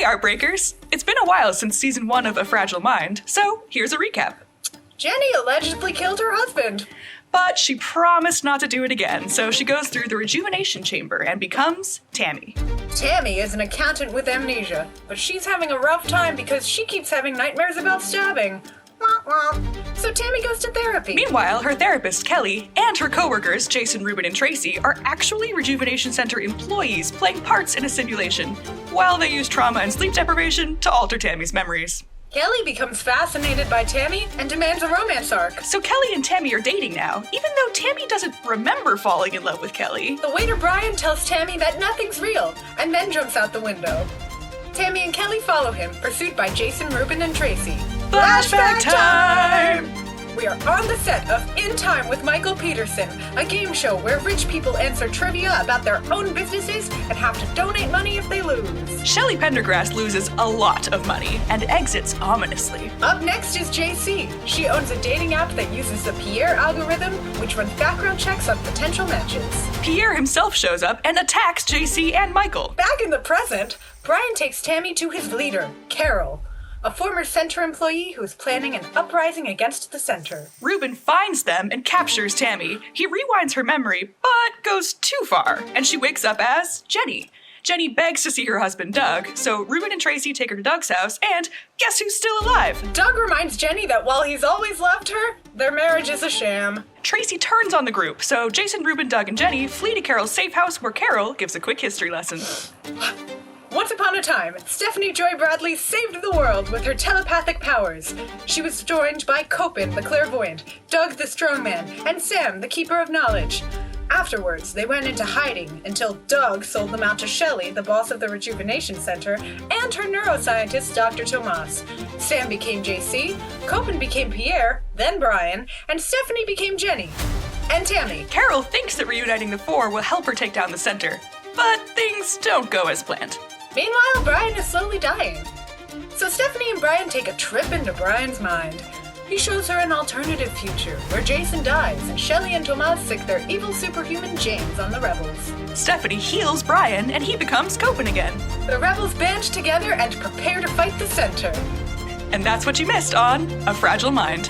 Hey, Artbreakers! It's been a while since season 1 of A Fragile Mind, so here's a recap. Jenny allegedly killed her husband. But she promised not to do it again, so she goes through the rejuvenation chamber and becomes Tammy. Tammy is an accountant with amnesia, but she's having a rough time because she keeps having nightmares about stabbing. Wah, wah. So Tammy goes to therapy. Meanwhile, her therapist, Kelly, and her co-workers, Jason, Ruben, and Tracy, are actually Rejuvenation Center employees playing parts in a simulation, while they use trauma and sleep deprivation to alter Tammy's memories. Kelly becomes fascinated by Tammy and demands a romance arc. So Kelly and Tammy are dating now, even though Tammy doesn't remember falling in love with Kelly. The waiter Brian tells Tammy that nothing's real, and then jumps out the window. Tammy and Kelly follow him, pursued by Jason, Ruben, and Tracy. Flashback time! We are on the set of In Time with Michael Peterson, a game show where rich people answer trivia about their own businesses and have to donate money if they lose. Shelley Pendergrass loses a lot of money and exits ominously. Up next is JC. She owns a dating app that uses the Pierre algorithm, which runs background checks on potential matches. Pierre himself shows up and attacks JC and Michael. Back in the present, Brian takes Tammy to his leader, Carol, a former center employee who is planning an uprising against the center. Ruben finds them and captures Tammy. He rewinds her memory, but goes too far, and she wakes up as Jenny. Jenny begs to see her husband, Doug, so Ruben and Tracy take her to Doug's house, and guess who's still alive? Doug reminds Jenny that while he's always loved her, their marriage is a sham. Tracy turns on the group, so Jason, Ruben, Doug, and Jenny flee to Carol's safe house where Carol gives a quick history lesson. Once upon a time, Stephanie Joy Bradley saved the world with her telepathic powers. She was joined by Copin, the clairvoyant, Doug the strongman, and Sam, the keeper of knowledge. Afterwards, they went into hiding until Doug sold them out to Shelley, the boss of the Rejuvenation Center, and her neuroscientist, Dr. Tomas. Sam became JC, Copin became Pierre, then Brian, and Stephanie became Jenny. And Tammy. Carol thinks that reuniting the four will help her take down the center, but things don't go as planned. Meanwhile, Brian is slowly dying. So Stephanie and Brian take a trip into Brian's mind. He shows her an alternative future where Jason dies and Shelley and Tomas sick their evil superhuman James on the rebels. Stephanie heals Brian and he becomes Copin again. The rebels band together and prepare to fight the center. And that's what you missed on A Fragile Mind.